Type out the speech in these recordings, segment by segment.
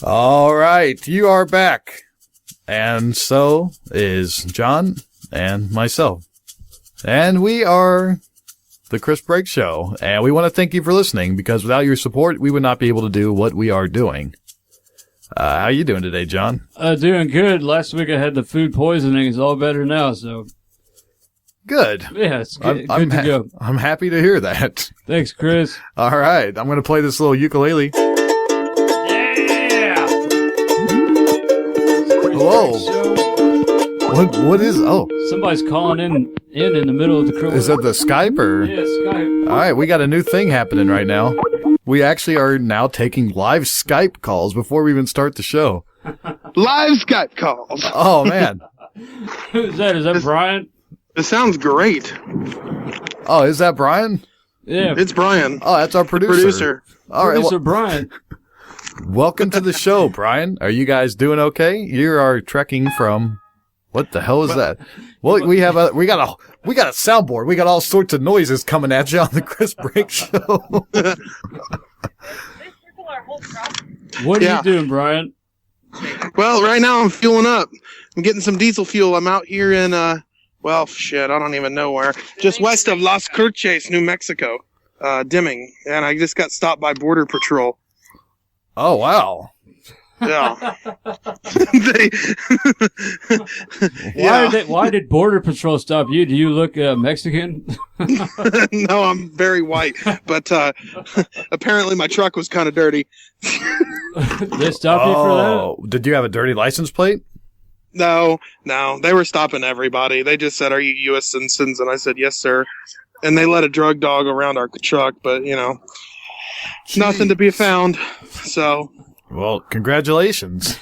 All right, you are back. And so is John and myself. And we are the Chris Break Show. And we want to thank you for listening, because without your support, we would not be able to do what we are doing. How you doing today, John? Doing good. Last week I had the food poisoning. It's all better now, so... Good. Yeah, it's good, good to go. I'm happy to hear that. Thanks, Chris. All right, I'm going to play this little ukulele. Yeah! Whoa. What is... Oh. Somebody's calling in the middle of the crew. Is that the Skype or... Yeah, Skype. All right, we got a new thing happening right now. We actually are now taking live Skype calls before we even start the show. Live Skype calls. Oh, man. Who's that? Is that Bryan? This sounds great. Oh, is that Bryan? Yeah. It's Bryan. Oh, that's our producer. All right, Producer Bryan. welcome to the show, Bryan. Are you guys doing okay? You are trekking from... What the hell is that? Well, we got a soundboard. We got all sorts of noises coming at you on the Chris Break Show. What are you doing, Bryan? Well, right now I'm fueling up. I'm getting some diesel fuel. I'm out here in, well, shit, I don't even know where. Just west of Las Cruces, New Mexico, Deming. And I just got stopped by Border Patrol. Oh, wow. Yeah. Why did Border Patrol stop you? Do you look Mexican? No, I'm very white. But apparently my truck was kind of dirty. They stopped you for that? Did you have a dirty license plate? No. They were stopping everybody. They just said, "Are you U.S. citizens?" And I said, "Yes, sir." And they let a drug dog around our truck, but, you know, nothing to be found. So... Well, congratulations.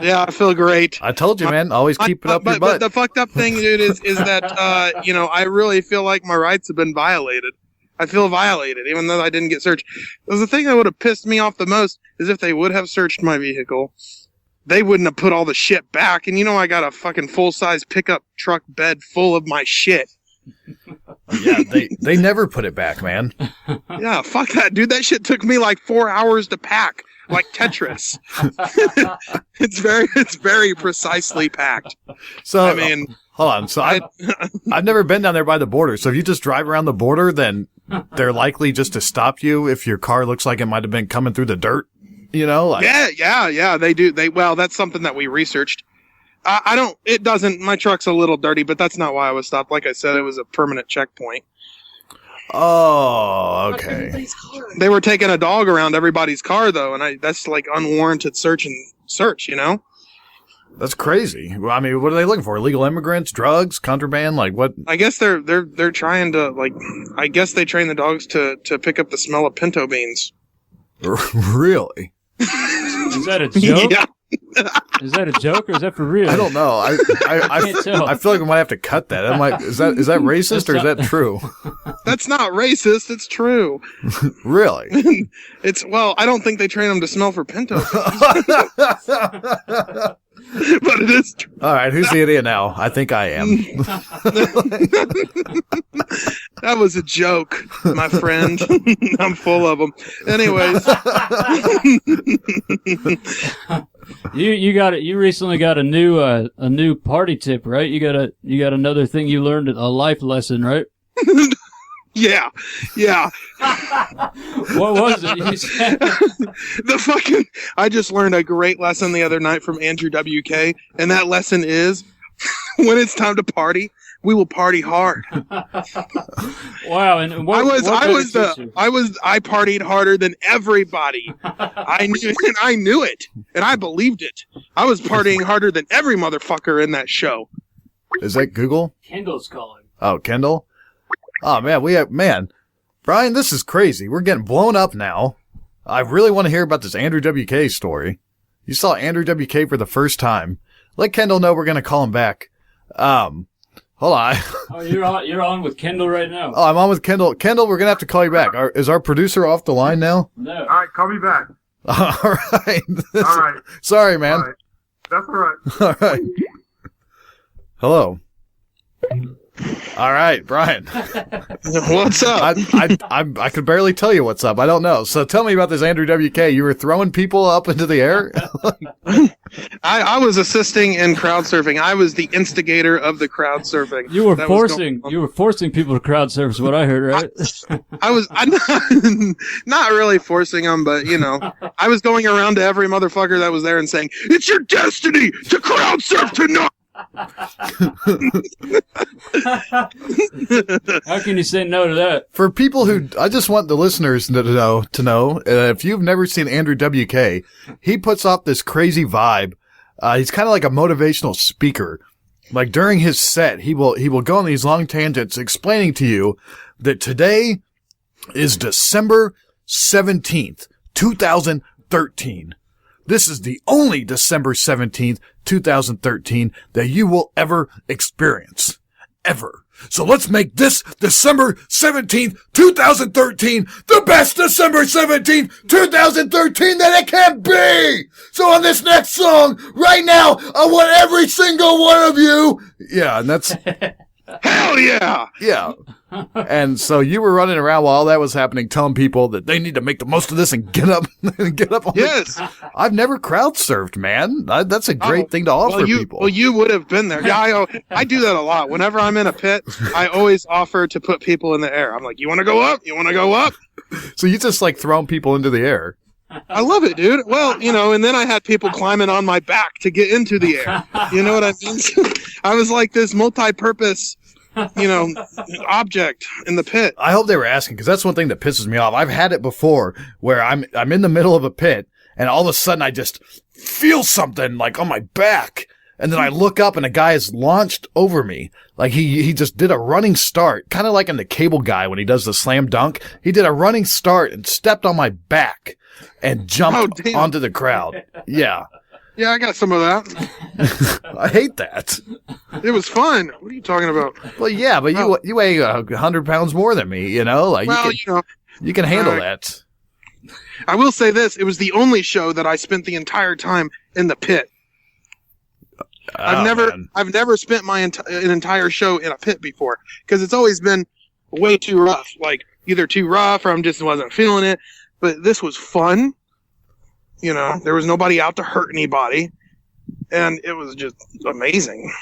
Yeah, I feel great. I told you, man. Always keep it up your butt. But the fucked up thing, dude, is that, you know, I really feel like my rights have been violated. I feel violated, even though I didn't get searched. The thing that would have pissed me off the most is if they would have searched my vehicle, they wouldn't have put all the shit back. And you know, I got a fucking full-size pickup truck bed full of my shit. Yeah, they never put it back, man. Yeah, fuck that, dude. That shit took me like 4 hours to pack. Like Tetris. It's very precisely packed. So I mean, hold on. So I've never been down there by the border. So if you just drive around the border, then they're likely just to stop you if your car looks like it might have been coming through the dirt. You know? Like, yeah. They do. Well, that's something that we researched. It doesn't. My truck's a little dirty, but that's not why I was stopped. Like I said, it was a permanent checkpoint. Oh, okay. They were taking a dog around everybody's car, though, and that's like unwarranted search, you know? That's crazy. Well, I mean, what are they looking for? Illegal immigrants, drugs, contraband? Like what? I guess they're trying to, like, I guess they train the dogs to pick up the smell of pinto beans. Really? Is that a joke? Yeah. Is that a joke or is that for real? I don't know. I can't tell. I feel like we might have to cut that. I'm like, is that racist or is that true? That's not racist. It's true. Really? Well, I don't think they train them to smell for pinto beans. But it is true. All right, who's the idiot now? I think I am. That was a joke, my friend. I'm full of them. Anyways. You recently got a new party tip, right? You got another thing you learned, a life lesson, right? Yeah. What was it? You said? I just learned a great lesson the other night from Andrew W.K, and that lesson is, when it's time to party, we will party hard. Wow! And I partied harder than everybody. I knew it, and I believed it. I was partying harder than every motherfucker in that show. Is that Google? Kendall's calling. Oh, Kendall. Oh man, Bryan, this is crazy. We're getting blown up now. I really want to hear about this Andrew W.K. story. You saw Andrew W.K. for the first time. Let Kendall know we're going to call him back. Hold on. Oh, you're on with Kendall right now. Oh, I'm on with Kendall. Kendall, we're going to have to call you back. Is our producer off the line now? No. All right, call me back. All right. All right. Sorry, man. All right. That's all right. All right. Hello. All right, Bryan. What's up? I could barely tell you what's up. I don't know. So tell me about this Andrew W.K. You were throwing people up into the air? I was assisting in crowd surfing. I was the instigator of the crowd surfing. You were forcing people to crowd surf is what I heard, right? I'm not really forcing them, but I was going around to every motherfucker that was there and saying, "It's your destiny to crowd surf tonight." How can you say no to that? For people who, I just want the listeners to know, if you've never seen Andrew W.K., he puts off this crazy vibe. He's kind of like a motivational speaker. Like during his set, he will go on these long tangents explaining to you that today is December 17th, 2013. This is the only December 17th, 2013 that you will ever experience. Ever. So let's make this December 17th, 2013 the best December 17th, 2013 that it can be! So on this next song, right now, I want every single one of you... Yeah, and that's... Hell yeah! Yeah. And so you were running around while all that was happening, telling people that they need to make the most of this and get up on Yes. I've never crowd surfed, man. That's a great thing to offer people. Well, you would have been there. Yeah, I do that a lot. Whenever I'm in a pit, I always offer to put people in the air. I'm like, you want to go up? You want to go up? So you just like throwing people into the air. I love it, dude. Well, and then I had people climbing on my back to get into the air. You know what I mean? I was like this multi-purpose, object in the pit. I hope they were asking, because that's one thing that pisses me off. I've had it before where I'm in the middle of a pit and all of a sudden I just feel something like on my back. And then I look up and a guy is launched over me. Like he just did a running start, kind of like in The Cable Guy when he does the slam dunk. He did a running start and stepped on my back and jumped onto the crowd. Yeah. Yeah, I got some of that. I hate that. It was fun. What are you talking about? Well, yeah, but you weigh 100 pounds more than me, Like, you can handle that. I will say this. It was the only show that I spent the entire time in the pit. I've never spent an entire show in a pit before, because it's always been way too rough. Like, either too rough or I just wasn't feeling it. But this was fun. There was nobody out to hurt anybody. And it was just amazing.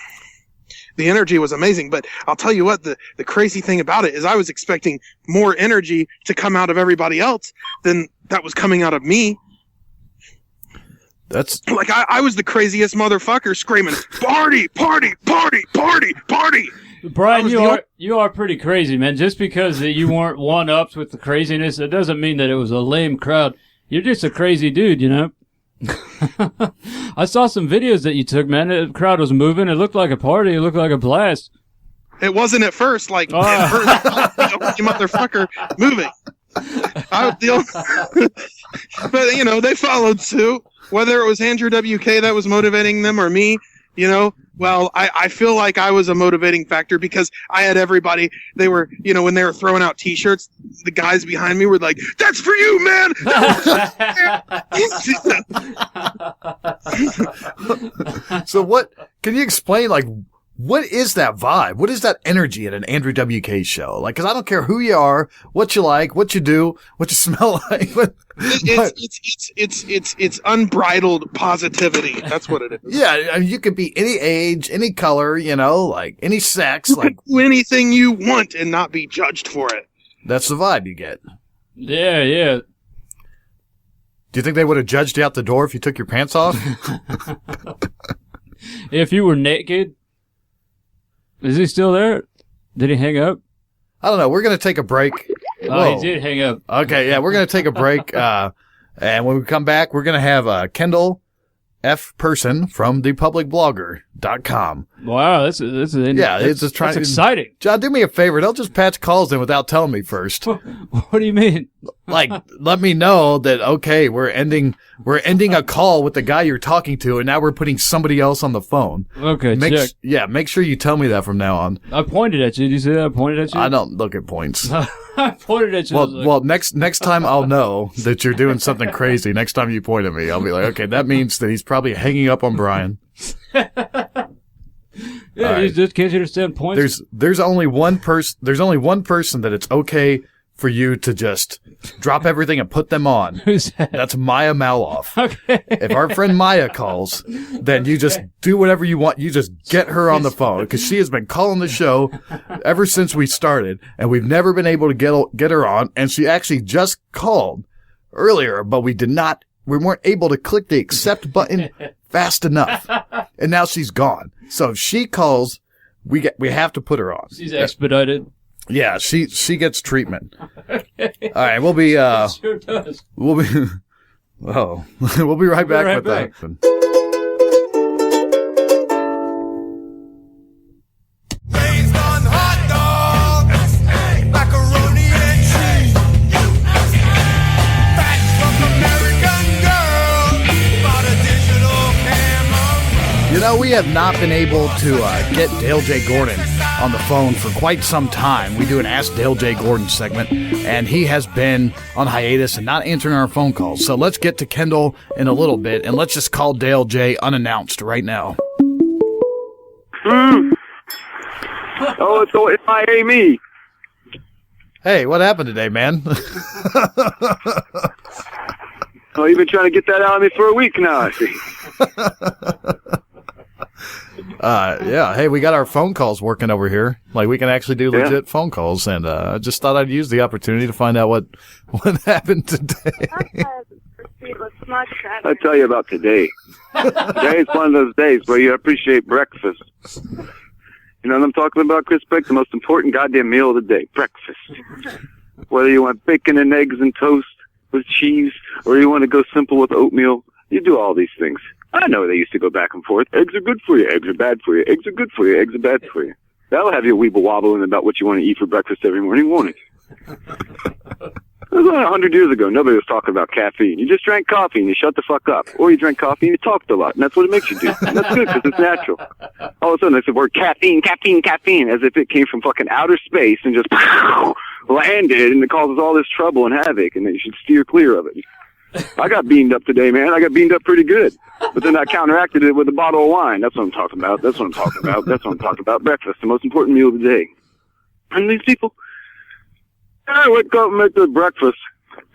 The energy was amazing. But I'll tell you what, the crazy thing about it is I was expecting more energy to come out of everybody else than that was coming out of me. That's like I was the craziest motherfucker screaming, "Party, party, party, party, party!" Bryan, you are pretty crazy, man. Just because you weren't one-ups with the craziness, it doesn't mean that it was a lame crowd. You're just a crazy dude, I saw some videos that you took, man. The crowd was moving. It looked like a party. It looked like a blast. It wasn't at first. At first, I was the only motherfucker moving. I was the only... But, they followed suit. Whether it was Andrew W.K. that was motivating them or me, well, I feel like I was a motivating factor because I had everybody. They were, when they were throwing out T-shirts, the guys behind me were like, "That's for you, man!" So what, can you explain, what is that vibe? What is that energy at an Andrew W.K. show? Cause I don't care who you are, what you like, what you do, what you smell like. It's unbridled positivity. That's what it is. Yeah. I mean, you could be any age, any color, any sex. You can do anything you want and not be judged for it. That's the vibe you get. Yeah, yeah. Do you think they would have judged you out the door if you took your pants off? If you were naked? Is he still there? Did he hang up? I don't know. We're going to take a break. Oh, he did hang up. Okay, yeah, we're going to take a break. And when we come back, we're going to have Kendall F. person from ThePublicBlogger.com. Wow, that's exciting. John, do me a favor. Don't just patch calls in without telling me first. What do you mean? Let me know that, okay, we're ending a call with the guy you're talking to, and now we're putting somebody else on the phone. Okay, check. Make sure you tell me that from now on. I pointed at you. Did you see that I pointed at you? I don't look at points. I pointed at you. Well, next time I'll know that you're doing something crazy. Next time you point at me, I'll be like, okay, that means that he's probably hanging up on Bryan. Yeah, All right. just can't you understand points? There's only one person that it's okay for you to just drop everything and put them on. Who's that? That's Maya Maloff. Okay. If our friend Maya calls, then you just do whatever you want. You just get her on the phone because she has been calling the show ever since we started, and we've never been able to get her on. And she actually just called earlier, but we weren't able to click the accept button fast enough, and now she's gone. So if she calls, we have to put her on. She's expedited. Yeah, she gets treatment. All right, we'll be Sure does. we'll be we'll be right back right with back. that. Raised on hot dogs, macaroni and cheese. Fat from American Girl, bought a digital camera. You know, we have not been able to get Dale J. Gordon on the phone for quite some time. We do an Ask Dale J. Gordon segment, and he has been on hiatus and not answering our phone calls. So let's get to Kendall in a little bit, and let's just call Dale J. unannounced right now. Oh, it's my Amy. Hey, what happened today, man? Oh, you've been trying to get that out of me for a week now, I see. Yeah. Hey, we got our phone calls working over here. Like, we can actually do Yeah. legit phone calls, and I just thought I'd use the opportunity to find out what happened today. I'll tell you about today. Today is one of those days where you appreciate breakfast. You know what I'm talking about, Chris Beck? The most important goddamn meal of the day, breakfast. Whether you want bacon and eggs and toast with cheese, or you want to go simple with oatmeal, you do all these things. I know they used to go back and forth. Eggs are good for you. Eggs are bad for you. Eggs are good for you. Eggs are bad for you. That'll have you weeble wobbling about what you want to eat for breakfast every morning, won't it? It was 100 years ago. Nobody was talking about caffeine. You just drank coffee and you shut the fuck up. Or you drank coffee and you talked a lot. And that's what it makes you do. And that's good because it's natural. All of a sudden, they said the word caffeine, caffeine, caffeine, as if it came from fucking outer space and just landed and it causes all this trouble and havoc and that you should steer clear of it. I got beamed up today, man. I got beamed up pretty good. But then I counteracted it with a bottle of wine. That's what I'm talking about. That's what I'm talking about. That's what I'm talking about. Breakfast, the most important meal of the day. And these people, I wake up and make their breakfast.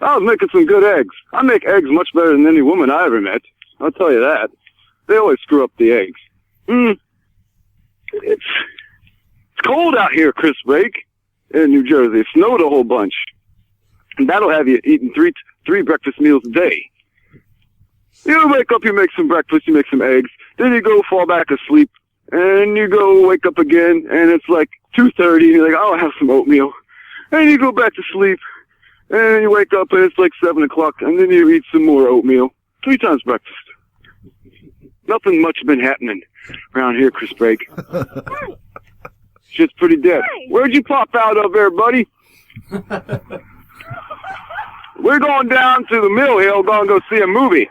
I was making some good eggs. I make eggs much better than any woman I ever met. I'll tell you that. They always screw up the eggs. It's cold out here, Chris Blake, in New Jersey. It snowed a whole bunch. And that'll have you eating three breakfast meals a day. You wake up, you make some breakfast, you make some eggs, then you go fall back asleep, and you go wake up again, and it's like 2:30, and you're like, I'll have some oatmeal. And you go back to sleep, and you wake up, and it's like 7 o'clock, and then you eat some more oatmeal. 3 times breakfast. Nothing much been happening around here, Chris Break. Shit's pretty dead. Where'd you pop out of there, buddy? We're going down to the Mill Hill, going to go see a movie.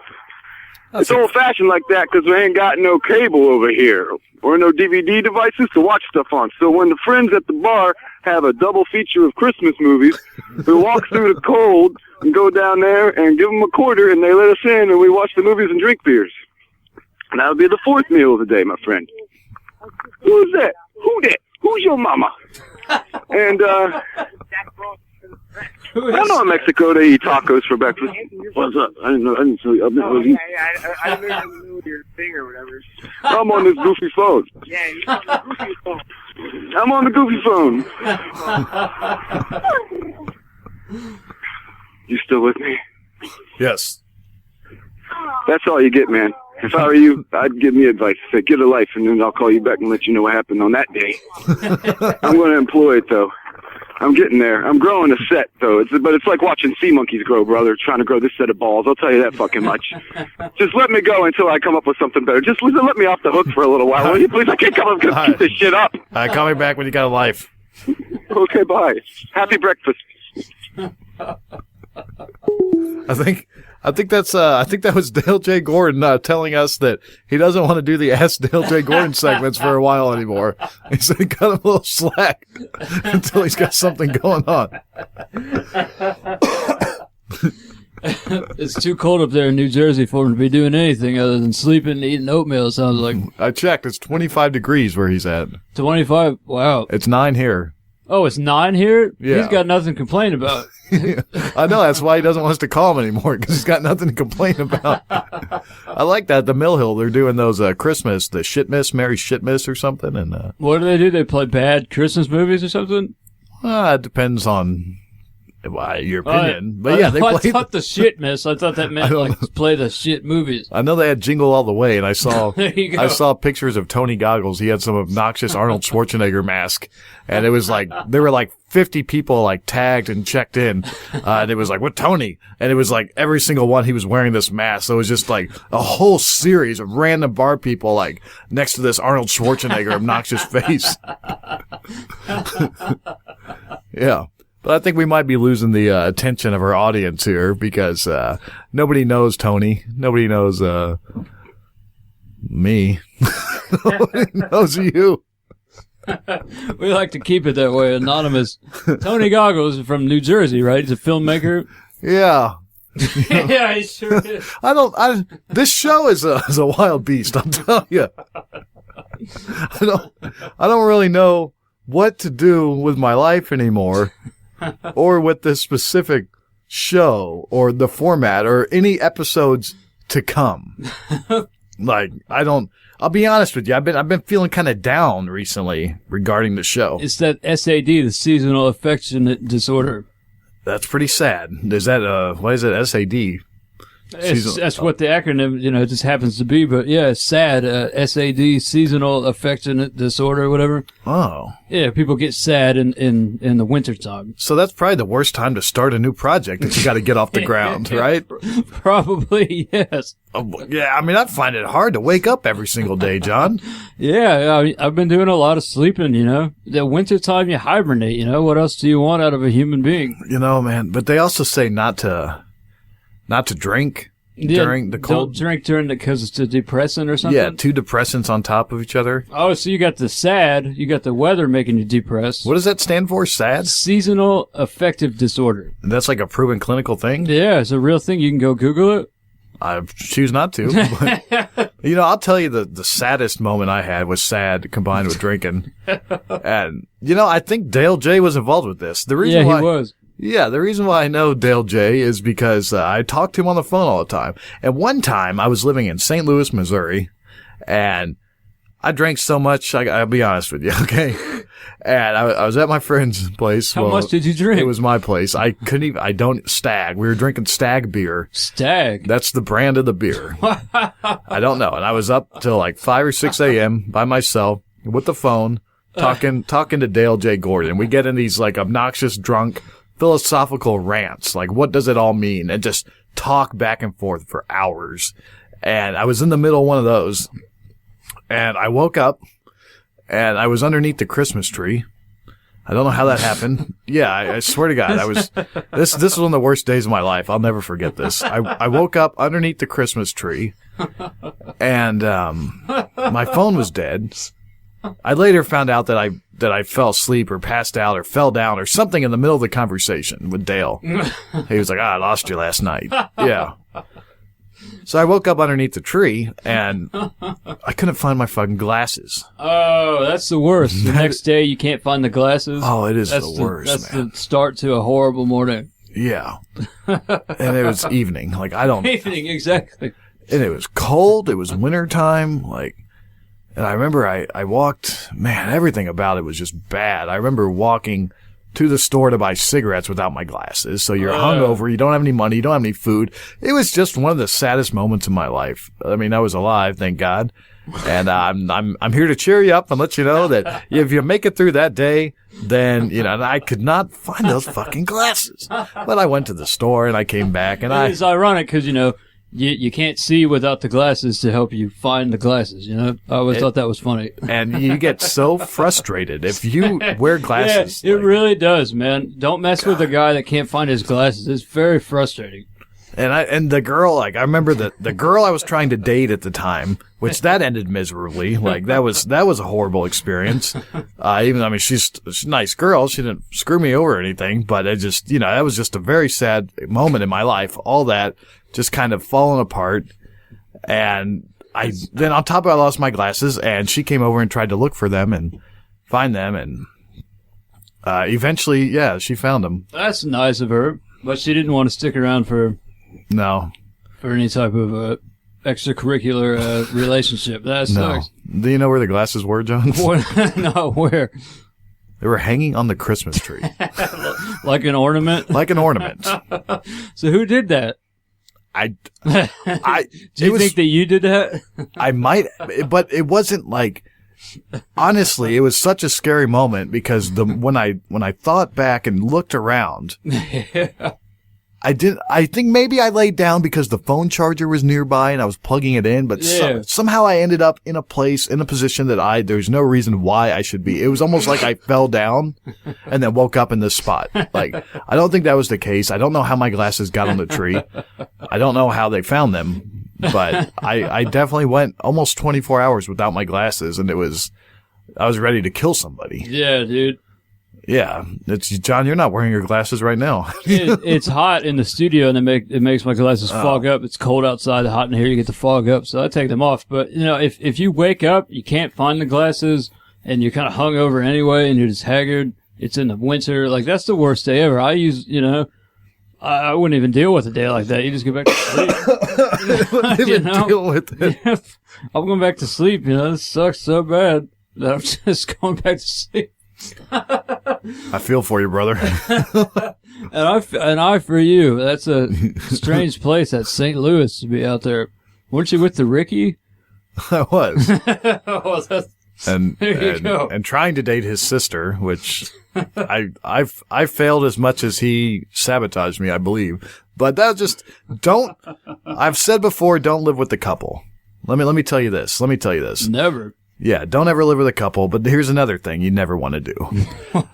It's old-fashioned like that because we ain't got no cable over here or no DVD devices to watch stuff on. So when the friends at the bar have a double feature of Christmas movies, we walk through the cold and go down there and give them a quarter, and they let us in, and we watch the movies and drink beers. And that'll be the 4th meal of the day, my friend. Who's that? Who that? Who's your mama? And, I know in Mexico they eat tacos for breakfast. What's up? I didn't know. I didn't see. I didn't know your thing or whatever. I'm on this goofy phone. Yeah, you're on the goofy phone. I'm on the goofy phone. You still with me? Yes. That's all you get, man. If I were you, I'd give me advice. Say, get a life, and then I'll call you back and let you know what happened on that day. I'm going to employ it, though. I'm getting there. I'm growing a set, though. But it's like watching sea monkeys grow, brother, trying to grow this set of balls. I'll tell you that fucking much. Just let me go until I come up with something better. Just let me off the hook for a little while, will you? Please, I can't come up and keep this shit up. All right, call me back when you got a life. Okay, bye. Happy breakfast. I think that was Dale J. Gordon telling us that he doesn't want to do the Ask Dale J. Gordon segments for a while anymore. He said he cut him a little slack until he's got something going on. It's too cold up there in New Jersey for him to be doing anything other than sleeping and eating oatmeal, it sounds like. I checked. It's 25 degrees where he's at. 25? Wow. It's 9 here. Oh, it's 9 here? Yeah. He's got nothing to complain about. I know. That's why he doesn't want us to call him anymore, because he's got nothing to complain about. I like that. The Mill Hill, they're doing those Christmas, the Shitmas, Merry Shitmas or something. And What do? They play bad Christmas movies or something? it depends on your opinion. But yeah, they I play. thought the shit miss. I thought that meant like play the shit movies. I know they had Jingle All the Way, and I saw There you go. I saw pictures of Tony Goggles. He had some obnoxious Arnold Schwarzenegger mask, and it was like there were like 50 people like tagged and checked in, and it was like, what Tony? And it was like every single one he was wearing this mask. So it was just like a whole series of random bar people like next to this Arnold Schwarzenegger obnoxious face. Yeah. But I think we might be losing the attention of our audience here because nobody knows Tony. Nobody knows me. Nobody knows you. We like to keep it that way, anonymous. Tony Goggles is from New Jersey, right? He's a filmmaker. Yeah. Yeah, he sure is. This show is a wild beast, I'll tell you. I don't really know what to do with my life anymore. Or with this specific show or the format or any episodes to come. Like, I'll be honest with you. I've been feeling kind of down recently regarding the show. It's that SAD, the seasonal affectionate disorder. That's pretty sad. Is that, what is it? SAD? That's what the acronym, it just happens to be. But yeah, SAD, SAD, seasonal affectionate disorder, whatever. Oh. Yeah, people get sad in the wintertime. So that's probably the worst time to start a new project that you got to get off the ground, right? Probably, yes. Yeah, I mean, I find it hard to wake up every single day, John. Yeah, I've been doing a lot of sleeping, The wintertime, you hibernate, What else do you want out of a human being? Man, but they also say not to drink during the cold. Don't drink during because it's a depressant or something? Yeah, 2 depressants on top of each other. Oh, so you got the SAD, you got the weather making you depressed. What does that stand for, SAD? Seasonal affective disorder. That's like a proven clinical thing? Yeah, it's a real thing. You can go Google it. I choose not to. But, I'll tell you the saddest moment I had was sad combined with drinking. And, I think Dale J was involved with this. The reason he was. Yeah, the reason why I know Dale J is because I talk to him on the phone all the time. And one time I was living in St. Louis, Missouri, and I drank so much, I'll be honest with you, okay? And I was at my friend's place. How much did you drink? It was my place. Stag. We were drinking Stag beer. Stag? That's the brand of the beer. I don't know. And I was up till like 5 or 6 a.m. by myself with the phone, talking to Dale J. Gordon. We get in these like obnoxious drunk philosophical rants, like what does it all mean, and just talk back and forth for hours. And I was in the middle of one of those, and I woke up, and I was underneath the Christmas tree. I don't know how that happened. Yeah, I swear to God, this was one of the worst days of my life. I'll never forget this. I woke up underneath the Christmas tree, and my phone was dead. I later found out that I fell asleep or passed out or fell down or something in the middle of the conversation with Dale. He was like, I lost you last night. Yeah. So I woke up underneath the tree and I couldn't find my fucking glasses. Oh, that's the worst. The next day you can't find the glasses. Oh, it is the worst, That's man. the start to a horrible morning. Yeah. And it was evening. Like, Evening, exactly. And it was cold. It was wintertime. And I remember I walked, man, everything about it was just bad. I remember walking to the store to buy cigarettes without my glasses. So you're hungover, you don't have any money, you don't have any food. It was just one of the saddest moments of my life. I mean, I was alive, thank God. And I'm here to cheer you up and let you know that if you make it through that day, then, and I could not find those fucking glasses. But I went to the store and I came back and It's ironic because, you can't see without the glasses to help you find the glasses, I always thought that was funny. And you get so frustrated if you wear glasses. Yeah, it really does, man. Don't mess with a guy that can't find his glasses. It's very frustrating. And the girl, like, I remember the girl I was trying to date at the time, which that ended miserably. Like, that was a horrible experience. She's a nice girl. She didn't screw me over or anything, but it just, that was just a very sad moment in my life. All that just kind of falling apart. And then on top of it, I lost my glasses, and she came over and tried to look for them and find them, and eventually, yeah, she found them. That's nice of her, but she didn't want to stick around for any type of extracurricular relationship. That sucks. No. Do you know where the glasses were, John? No, where? They were hanging on the Christmas tree. Like an ornament? Like an ornament. So who did that? Do you think that you did that? I might, but it wasn't like, honestly, it was such a scary moment because when I thought back and looked around, I think maybe I laid down because the phone charger was nearby and I was plugging it in, but somehow I ended up in a position that there's no reason why I should be. It was almost like I fell down and then woke up in this spot. Like, I don't think that was the case. I don't know how my glasses got on the tree. I don't know how they found them, but I definitely went almost 24 hours without my glasses, and I was ready to kill somebody. Yeah, dude. Yeah, John. You're not wearing your glasses right now. It's hot in the studio, and it makes my glasses fog up. It's cold outside, hot in here. You get to fog up, so I take them off. But if you wake up, you can't find the glasses, and you're kind of hungover anyway, and you're just haggard. It's in the winter. Like, that's the worst day ever. I use, I wouldn't even deal with a day like that. You just go back to sleep. Deal with it. I'm going back to sleep. This sucks so bad that I'm just going back to sleep. I feel for you, brother. and I for you. That's a strange place, that St. Louis, to be out there. Weren't you with the Ricky? I was. Oh, and trying to date his sister, which I failed as much as he sabotaged me, I believe. But that just I've said before, don't live with the couple. Let me tell you this. Never. Yeah, don't ever live with a couple, but here's another thing you never want to do.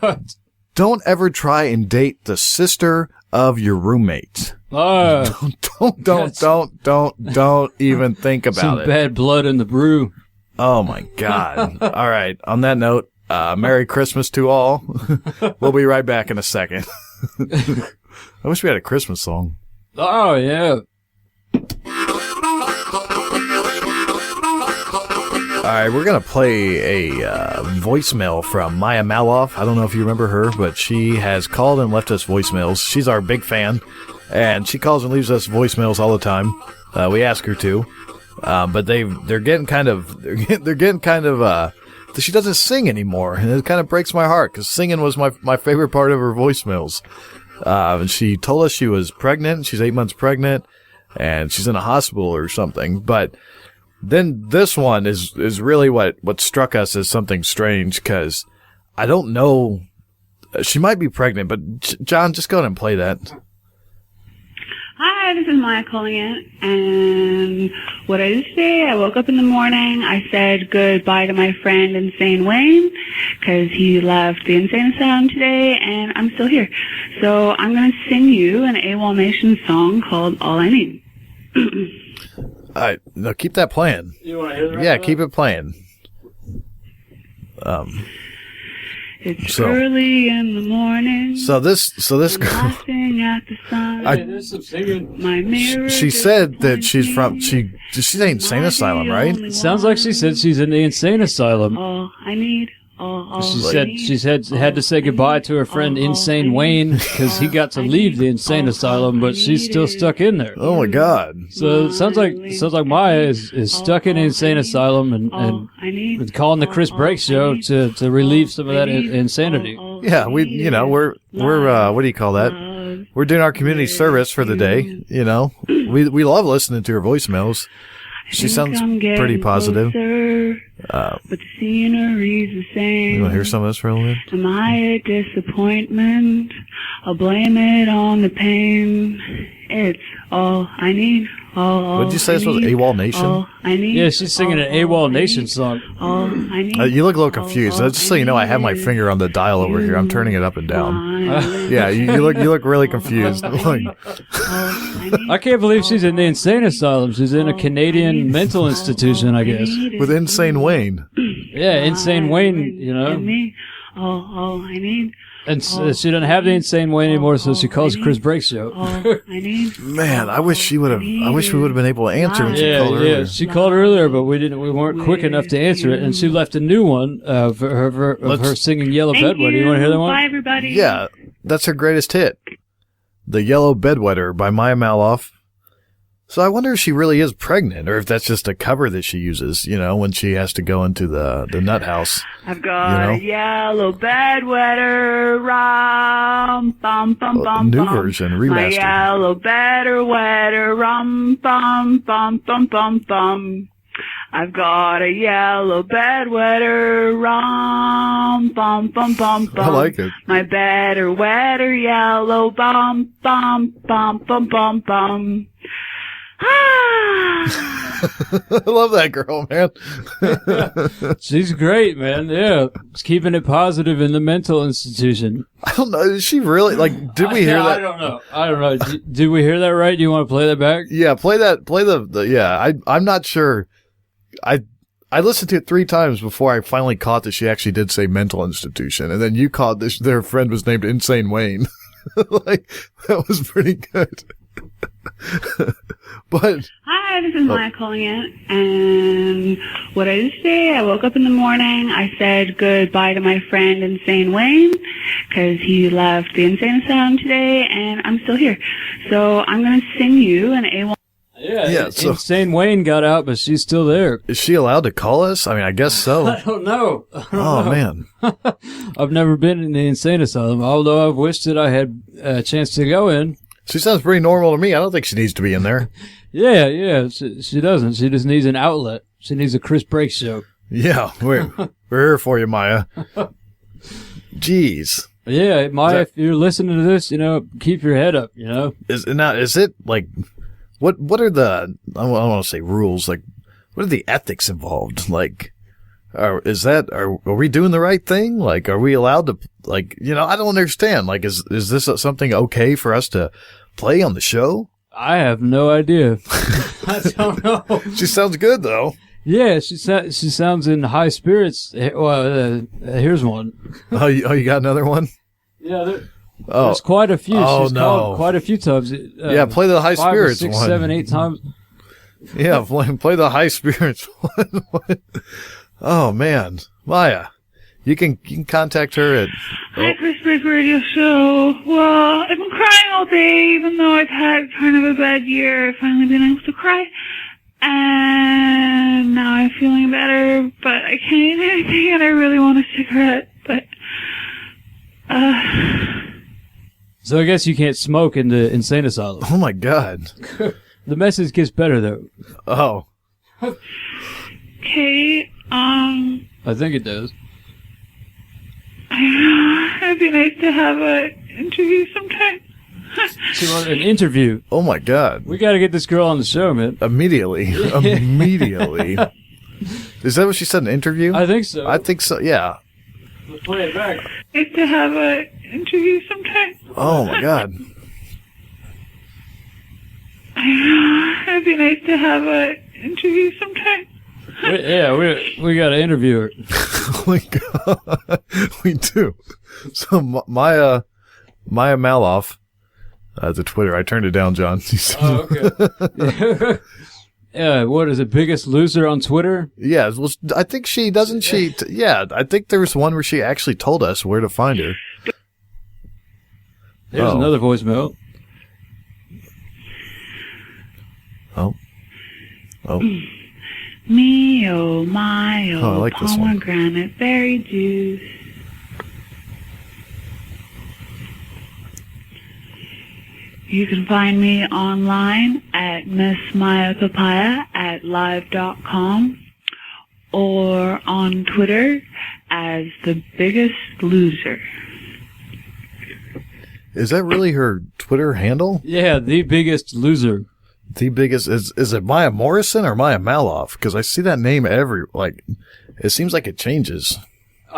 What? Don't ever try and date the sister of your roommate. Don't even think about Some it. bad blood in the brew. Oh my God. All right. On that note, Merry Christmas to all. We'll be right back in a second. I wish we had a Christmas song. Oh, yeah. All right, we're going to play a voicemail from Maya Maloff. I don't know if you remember her, but she has called and left us voicemails. She's our big fan, and she calls and leaves us voicemails all the time. We ask her to, but they're getting kind of she doesn't sing anymore, and it kind of breaks my heart because singing was my favorite part of her voicemails. And she told us she was pregnant. She's 8 months pregnant, and she's in a hospital or something, but then this one is really what struck us as something strange, because I don't know. She might be pregnant, but John, just go ahead and play that. Hi, this is Maya calling in, and what I did say, I woke up in the morning, I said goodbye to my friend Insane Wayne, because he left the insane asylum today, and I'm still here. So I'm going to sing you an AWOL Nation song called All I Need. All right, no, keep that playing. You want to hear that? Yeah, keep it playing. It's early in the morning. So this girl, laughing at the sun. There's some singing. My mirror she said that she's in the insane asylum, right? It sounds like she said she's in the insane asylum. All I need. All She had to say goodbye to her friend Insane Wayne because he got to leave the insane asylum, but she's still stuck in there. Oh my God! So it sounds like Maya is stuck in the insane asylum and calling the Chris Break Show to relieve some of that insanity. Yeah, we're what do you call that? We're doing our community service for the day. We love listening to her voicemails. She sounds pretty positive. But the scenery's the same. You want to hear some of this for a little bit? Am I a disappointment? I'll blame it on the pain. It's all I need. All What did you say this was AWOL Nation? All I need. Yeah, she's singing an AWOL Nation song. All I need. You look a little confused. Just so you know, I have my finger on the dial over here. I'm turning it up and down. Yeah, you look really confused. All I I can't believe she's in the insane asylum. She's in a Canadian mental institution, I guess. With Insane Wayne. Yeah, Insane Wayne, you know. All I need. And she doesn't have the Insane Wayne anymore, so she calls Chris Breaks Show. I need. Man, I wish we would have been able to answer when she called earlier. Yeah, she called earlier, but we weren't quick enough to answer it, and she left a new one of her singing Yellow Bedwetter. You want to hear that one? Bye, everybody. Yeah, that's her greatest hit. The Yellow Bedwetter by Maya Maloff. So I wonder if she really is pregnant, or if that's just a cover that she uses, you know, when she has to go into the nut house. I've got a yellow bedwetter, rum, bum, bum, bum, new bum. version, My remastered. yellow bedwetter, rum, bum, bum, bum, bum, bum. I've got a yellow bedwetter, rum, bum, bum, bum, bum. I like it. My bedder, wetter, yellow, bum, bum, bum, bum, bum, bum. I love that girl, man. She's great, man. Yeah, it's keeping it positive in the mental institution. I don't know. Is she really, like, did we hear that? I don't know. Did we hear that right? Do you want to play that back? Yeah, play the yeah, I'm not sure. I listened to it 3 times before I finally caught that she actually did say mental institution. And then you caught this, their friend was named Insane Wayne. Like, that was pretty good. But Hi, this is Maya calling in, and what I did say, I woke up in the morning, I said goodbye to my friend Insane Wayne, because he left the insane asylum today, and I'm still here. So I'm going to sing you an A1. Yeah, so- Insane Wayne got out, but she's still there. is she allowed to call us? I mean, I guess so. I don't know. Man. I've never been in the insane asylum, although I've wished that I had a chance to go in. She sounds pretty normal to me. I don't think she needs to be in there. Yeah, she doesn't. She just needs an outlet. She needs a Chris Breaks show. Yeah, we're here for you, Maya. Jeez. Yeah, Maya, if you're listening to this, you know, keep your head up, you know. Is it like, what are the, I don't want to say rules, like, what are the ethics involved? Like, are we doing the right thing? Like, are we allowed to, like, you know, I don't understand. Like, is this something okay for us to play on the show? I have no idea. I don't know. She sounds good, though. Yeah, she sounds in high spirits. Well, here's one. Oh, you got another one? Yeah, there's quite a few. Oh, She's no. called quite a few times. Yeah, play the high 5 spirits or 6, one. 7, 8 times. Yeah, play the high spirits one. Oh, man. Maya, you can contact her at... Hi, Chris Break Radio Show. Well, I've been crying all day, even though I've had kind of a bad year. I've finally been able to cry. And now I'm feeling better, but I can't eat anything, and I really want a cigarette, but... So I guess you can't smoke in the insane asylum. Oh, my God. The message gets better, though. Oh. Okay, I think it does. it'd be nice to have an interview sometime. She wanted an interview. Oh, my God. We got to get this girl on the show, man. Immediately. Is that what she said, an interview? I think so. I think so, yeah. Let's play it back. Nice to have an interview sometime. Oh, my God. It'd be nice to have an interview sometime. We got to interview her. Oh, my God. We do. So, Maya Maloff, the Twitter. I turned it down, John. Oh, okay. Yeah, what is it? Biggest loser on Twitter? Yeah, well, I think she doesn't. I think there was one where she actually told us where to find her. Here's another voicemail. Oh. Me, oh my, Oh, I like this one. pomegranate berry juice. You can find me online at Miss Maya Papaya at live.com or on Twitter as The Biggest Loser. Is that really her Twitter handle? Yeah, the biggest loser. The biggest is it Maya Morrison or Maya Maloff? Because I see that name it seems like it changes.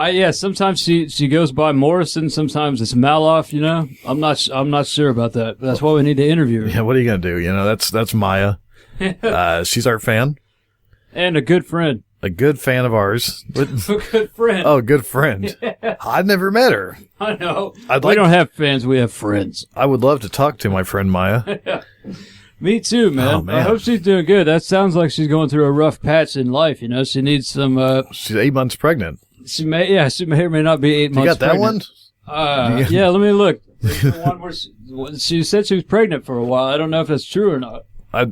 Yeah, sometimes she goes by Morrison, sometimes it's Maloff, you know? I'm not sure about that. But that's why we need to interview her. Yeah, what are you going to do? You know, that's Maya. She's our fan. And a good friend. A good fan of ours. A good friend. Oh, good friend. Yeah. I've never met her. I know. We don't have fans, we have friends. I would love to talk to my friend Maya. Me too, man. Oh, man. I hope she's doing good. That sounds like she's going through a rough patch in life, you know? She needs some, She's 8 months pregnant. She may or may not be 8 months You got that pregnant. one? Yeah, let me look. There's the one where she said she was pregnant for a while. I don't know if that's true or not. I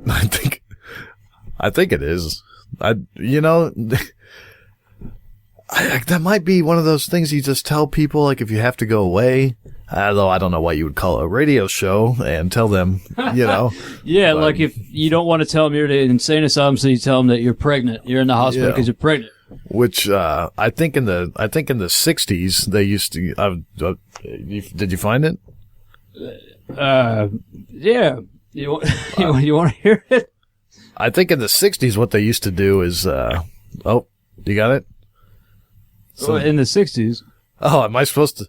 think it is. That might be one of those things you just tell people, like if you have to go away. Although I don't know why you would call a radio show and tell them, you know. Yeah, like if you don't want to tell them you're at an insane asylum, so you tell them that you're pregnant. You're in the hospital because you're pregnant. Which I think in the 60s they used to. Did you find it? Yeah. You want to hear it? I think in the 60s what they used to do is. You got it? In the 60s. Oh, am I supposed to?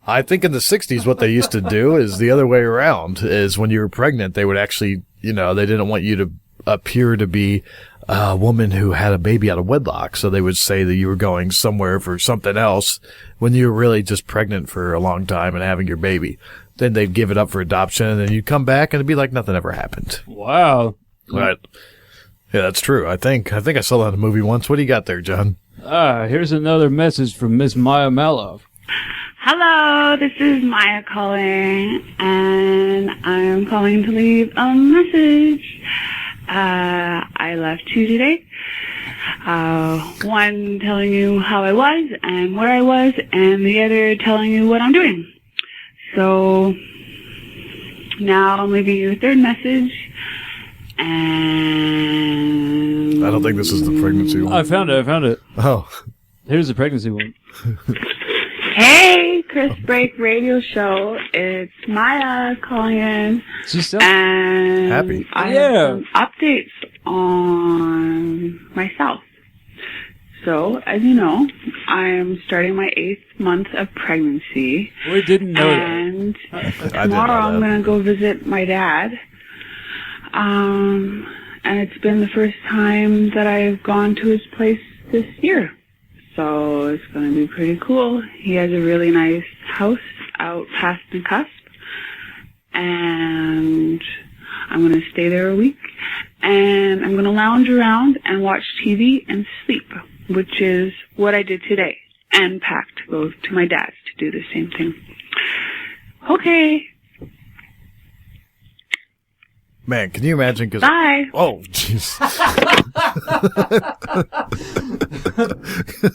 I think in the 60s what they used to do is the other way around. Is when you were pregnant, they would actually, you know, they didn't want you to appear to be a woman who had a baby out of wedlock. So they would say that you were going somewhere for something else when you were really just pregnant for a long time and having your baby. Then they'd give it up for adoption, and then you'd come back and it'd be like nothing ever happened. Wow. Right. Yeah, that's true. I think I saw that in a movie once. What do you got there, John? Here's another message from Miss Maya Maloff. Hello, this is Maya calling, and I'm calling to leave a message. I left two today. One telling you how I was and where I was, and the other telling you what I'm doing. So now I'm leaving you a third message. And I don't think this is the pregnancy one. I found it. Oh. Here's the pregnancy one. Hey, Chris Break Radio Show. It's Maya calling in. She's still and happy. I have some updates on myself. So, as you know, I am starting my 8th month of pregnancy. We didn't know and that. tomorrow I'm going to go visit my dad. And it's been the first time that I've gone to his place this year. So it's going to be pretty cool. He has a really nice house out past the cusp. And I'm going to stay there a week. And I'm going to lounge around and watch TV and sleep, which is what I did today. And packed to go to my dad's to do the same thing. Okay. Man, can you imagine? Bye. Oh, jeez.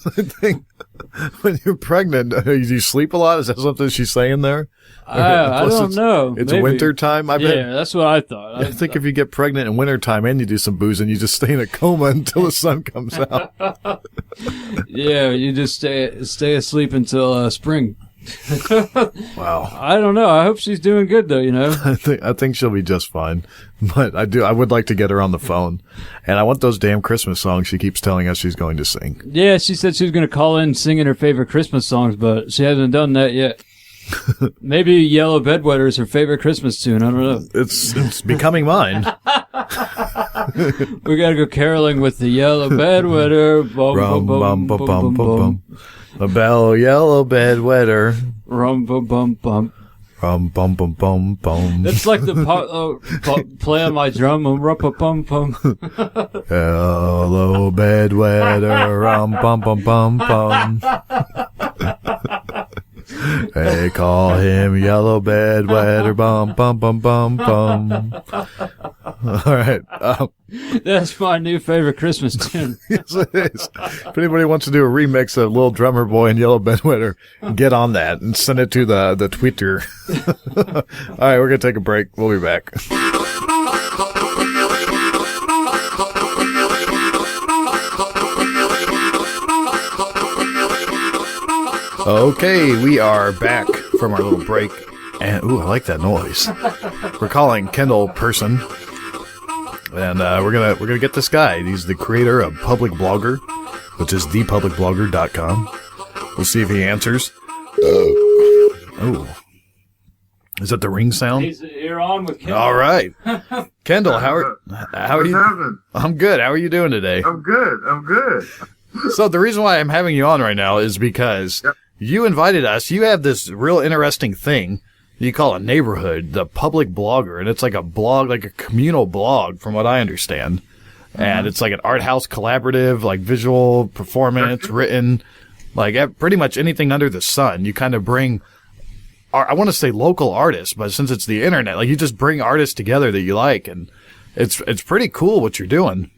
I think when you're pregnant, do you sleep a lot? Is that something she's saying there? I don't know. It's Maybe. winter time. I bet. Yeah, that's what I thought. I think if you get pregnant in winter time and you do some boozing, you just stay in a coma until the sun comes out. Yeah, you just stay asleep until spring. Wow. I don't know. I hope she's doing good though, you know. I think she'll be just fine. But I would like to get her on the phone. And I want those damn Christmas songs she keeps telling us she's going to sing. Yeah, she said she was going to call in singing her favorite Christmas songs, but she hasn't done that yet. Maybe Yellow Bedwetter is her favorite Christmas tune. I don't know. It's becoming mine. We gotta go caroling with the Yellow Bedwetter. Bum, Rum, bum, bum, bum, bum, bum, bum, bum. A bell, yellow bedwetter. Rum, bum, bum, bum. Rum, bum, bum, bum, bum. That's like the play on my drum. Rum, bum, bum. Yellow bedwetter. Rum, bum, bum, bum, bum. They call him Yellow Bedwetter. Bum, bum, bum, bum, bum. All right. That's my new favorite Christmas tune. Yes, it is. If anybody wants to do a remix of Little Drummer Boy and Yellow Bedwetter, get on that and send it to the Twitter. All right, we're going to take a break. We'll be back. Okay, we are back from our little break. And, ooh, I like that noise. We're calling Kendall Person. And we're gonna get this guy. He's the creator of Public Blogger, which is ThePublicBlogger.com. We'll see if he answers. Oh. Is that the ring sound? You're on with Kendall. All right. Kendall, how are you? Happening? I'm good. How are you doing today? I'm good. So the reason why I'm having you on right now is because you invited us. You have this real interesting thing you call a neighborhood, the Public Blogger, and it's like a blog, like a communal blog from what I understand. And it's like an art house collaborative, like visual performance, written, like pretty much anything under the sun. You kind of bring, I want to say local artists, but since it's the internet, like you just bring artists together that you like, and it's pretty cool what you're doing.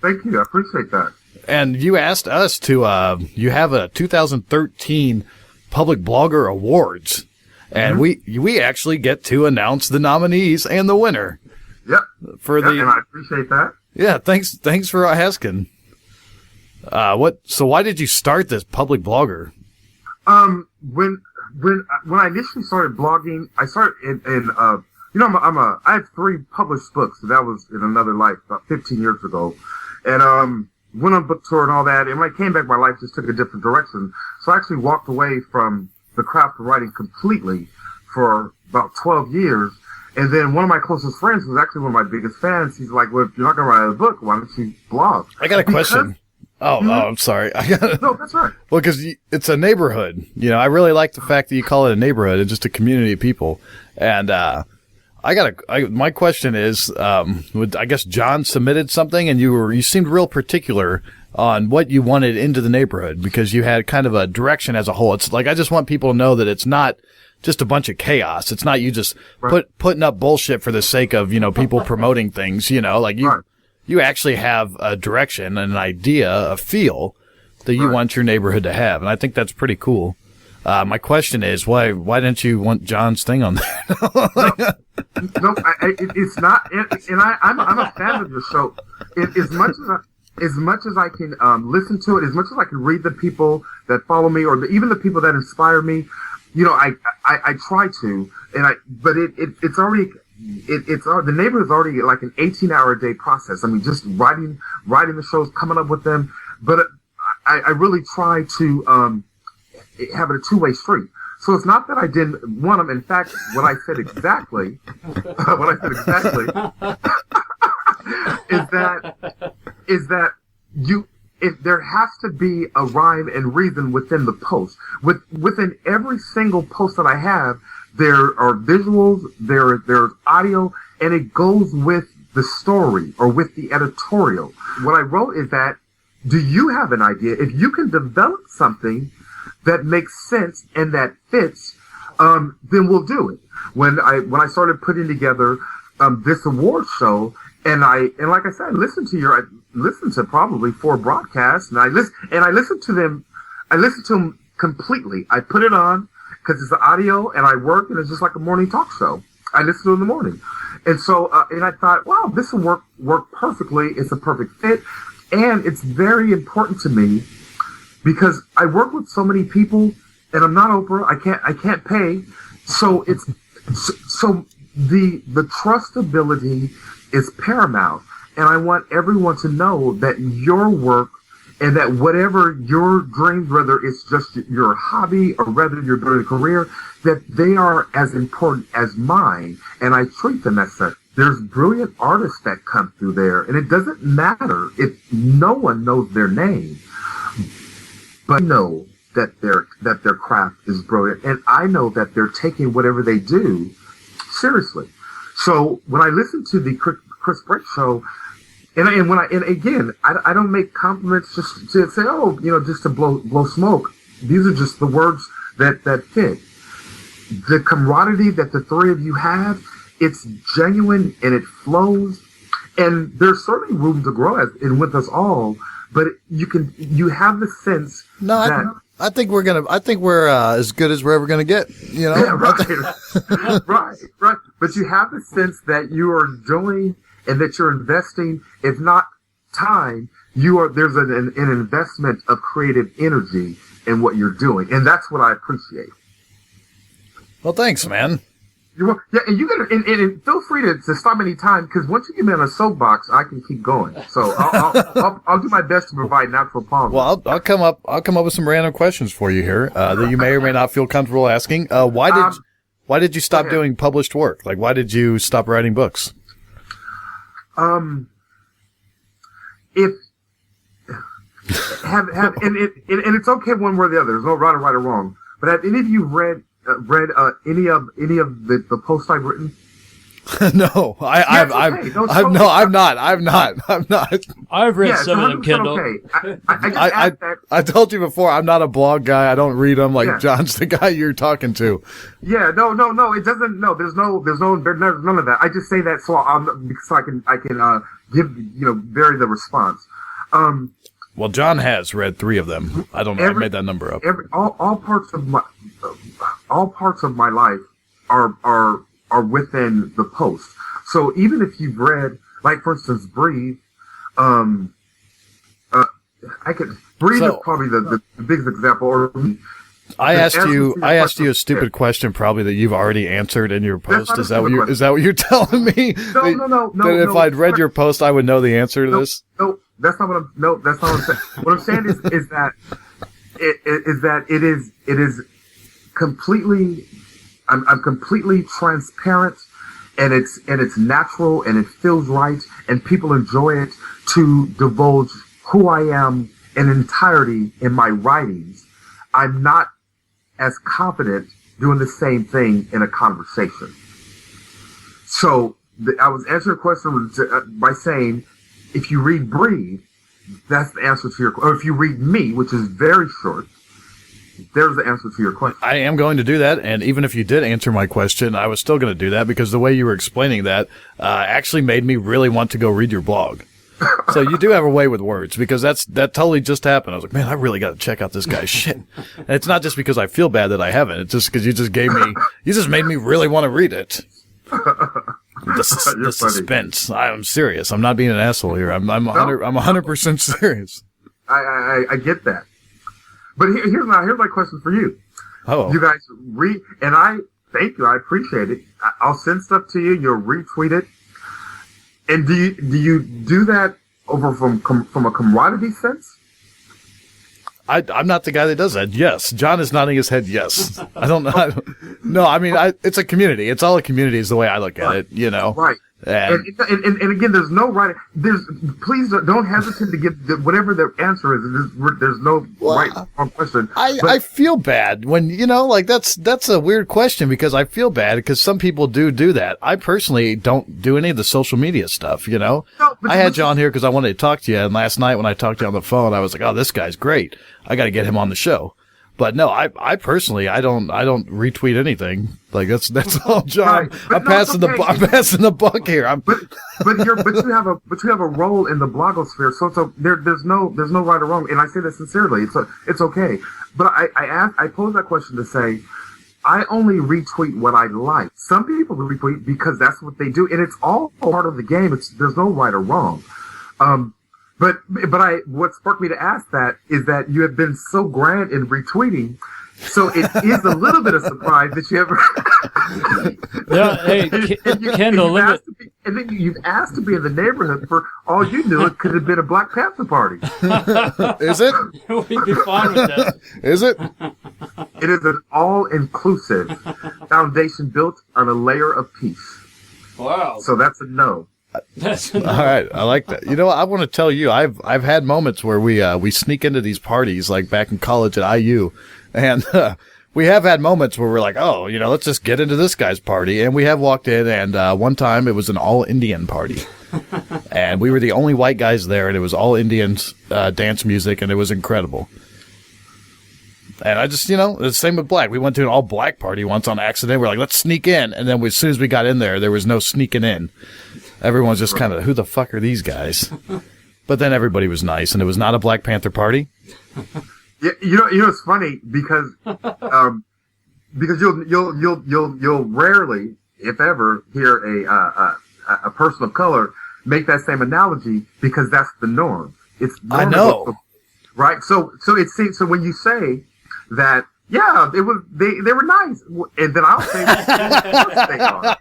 Thank you. I appreciate that. And you asked us to, you have a 2013 Public Blogger Awards, and we actually get to announce the nominees and the winner. Yep. And I appreciate that. Yeah, thanks for asking. So why did you start this Public Blogger? When I initially started blogging, I started I had 3 published books, so that was in another life about 15 years ago. And, went on book tour and all that. And when I came back, my life just took a different direction. So I actually walked away from the craft of writing completely for about 12 years. And then one of my closest friends was actually one of my biggest fans. He's like, well, if you're not going to write a book, why don't you blog? I got a question. I'm sorry. No, that's right. Well, because it's a neighborhood. You know, I really like the fact that you call it a neighborhood and just a community of people. And, my question is, I guess John submitted something and you seemed real particular on what you wanted into the neighborhood because you had kind of a direction as a whole. It's like, I just want people to know that it's not just a bunch of chaos. It's not you just putting up bullshit for the sake of, people promoting things, like you actually have a direction, an idea, a feel that you want your neighborhood to have. And I think that's pretty cool. My question is, why didn't you want John's thing on there? No, it's not. And I'm a fan of your show. As much as I can listen to it, as much as I can read the people that follow me, or even the people that inspire me, I try to. But it's already. The neighborhood's already like an 18-hour a day process. I mean, just writing the shows, coming up with them. But I really try to have it a two-way street. So it's not that I didn't want them. In fact, what I said exactly is that there has to be a rhyme and reason within the post. Within every single post that I have, there are visuals, there's audio, and it goes with the story or with the editorial. What I wrote is that, do you have an idea? If you can develop something that makes sense and that fits, then we'll do it. When I started putting together this award show, and like I said, I listened to probably 4 broadcasts, and I listened to them completely. I put it on because it's the audio, and I work, and it's just like a morning talk show. I listen to it in the morning, and so and I thought, wow, this will work perfectly. It's a perfect fit, and it's very important to me because I work with so many people, and I'm not Oprah. I can't pay, so the trustability is paramount, and I want everyone to know that your work and that whatever your dreams, whether it's just your hobby or whether you're building a career, that they are as important as mine, and I treat them as such. There's brilliant artists that come through there, and it doesn't matter if no one knows their name, but I know that their craft is brilliant, and I know that they're taking whatever they do seriously. So when I listen to the Chris Brett show, and again, I don't make compliments just to say, just to blow smoke. These are just the words that fit. The camaraderie that the 3 of you have, it's genuine and it flows. And there's certainly room to grow with us all, but you have the sense that. I think we're as good as we're ever gonna get. Yeah, right, right. But you have the sense that you are doing and that you're investing, if not time, there's an investment of creative energy in what you're doing, and that's what I appreciate. Well, thanks, man. Yeah, and you can and feel free to stop any time because once you get me on a soapbox, I can keep going. So I'll do my best to provide natural pauses. Well, I'll come up with some random questions for you here that you may or may not feel comfortable asking. Why did you stop doing published work? Like, why did you stop writing books? If and it's okay one way or the other. There's no right or wrong. But have any of you read any of the posts I've written? No, I've not. I've read some of them, Kendall. Okay. I told you before, I'm not a blog guy. I don't read them like John's the guy you're talking to. Yeah, no. It doesn't. No, there's none of that. I just say that so I can give vary the response. Well, John has read 3 of them. I don't know. I made that number up. All parts of my life are within the post. So even if you've read, like for instance, Breathe, Breathe is probably the biggest example. Or I asked you a stupid question probably that you've already answered in your post. Is that what you're telling me? No. That if I'd read your post, I would know the answer to this? No, that's not what I'm saying. What I'm saying is that it is completely. I'm completely transparent, and it's natural, and it feels right, and people enjoy it to divulge who I am in entirety in my writings. I'm not as confident doing the same thing in a conversation. So I was answering a question by saying, if you read Breathe, that's the answer to your question. Or if you read me, which is very short, there's the answer to your question. I am going to do that, and even if you did answer my question, I was still going to do that because the way you were explaining that actually made me really want to go read your blog. So you do have a way with words because that totally just happened. I was like, man, I really got to check out this guy's shit. And it's not just because I feel bad that I haven't. It's just because you just made me really want to read it. The suspense. I'm serious. I'm not being an asshole here. I'm 100% serious. I get that. But here's my question for you. Oh. You guys read, and I thank you. I appreciate it. I'll send stuff to you. You'll retweet it. And do you do that over from a camaraderie sense? I'm not the guy that does that. Yes. John is nodding his head yes. I don't know. No, I mean, it's a community. It's all a community is the way I look at it, you know. Right. And again, there's no right. Please don't hesitate to give whatever the answer is. There's no right or wrong question. I feel bad when that's a weird question because I feel bad because some people do that. I personally don't do any of the social media stuff. You know, I had you on here because I wanted to talk to you, and last night when I talked to you on the phone, I was like, oh, this guy's great. I got to get him on the show. But no, I personally, I don't retweet anything. Like that's all, John. Right. I'm passing the buck here. But you have a role in the blogosphere. So there's no right or wrong. And I say that sincerely. It's okay. But I pose that question to say, I only retweet what I like. Some people retweet because that's what they do, and it's all part of the game. There's no right or wrong. But what sparked me to ask that is that you have been so grand in retweeting, so it is a little bit of surprise that you ever. Yeah, hey, Kendall, and then you've asked to be in the neighborhood. For all you knew, it could have been a Black Panther party. Is it? We'd be fine with that. Is it? It is an all-inclusive foundation built on a layer of peace. Wow. So that's a no. All right, I like that. You know, I want to tell you, I've had moments where we sneak into these parties, like back in college at IU, and we have had moments where we're like, oh, let's just get into this guy's party, and we have walked in, and one time it was an all Indian party, and we were the only white guys there, and it was all Indians dance music, and it was incredible. And I just, the same with black. We went to an all black party once on accident. We're like, let's sneak in. And then as soon as we got in there was no sneaking in. Everyone's just kind of, who the fuck are these guys? But then everybody was nice, and it was not a Black Panther party. Yeah, it's funny because you'll rarely, if ever, hear a person of color make that same analogy because that's the norm. It's normal. I know. Right? So it seems, so when you say that Yeah, it was. They were nice, and then I'll say, of course they are.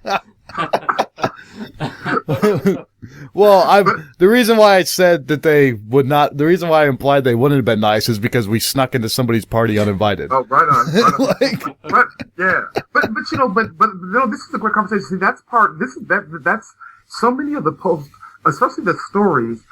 Well, the reason why I said that they would not, the reason why I implied they wouldn't have been nice is because we snuck into somebody's party uninvited. Oh, right on. Right on. Like, But yeah, but no, this is a great conversation. See, that's so many of the posts, especially the stories.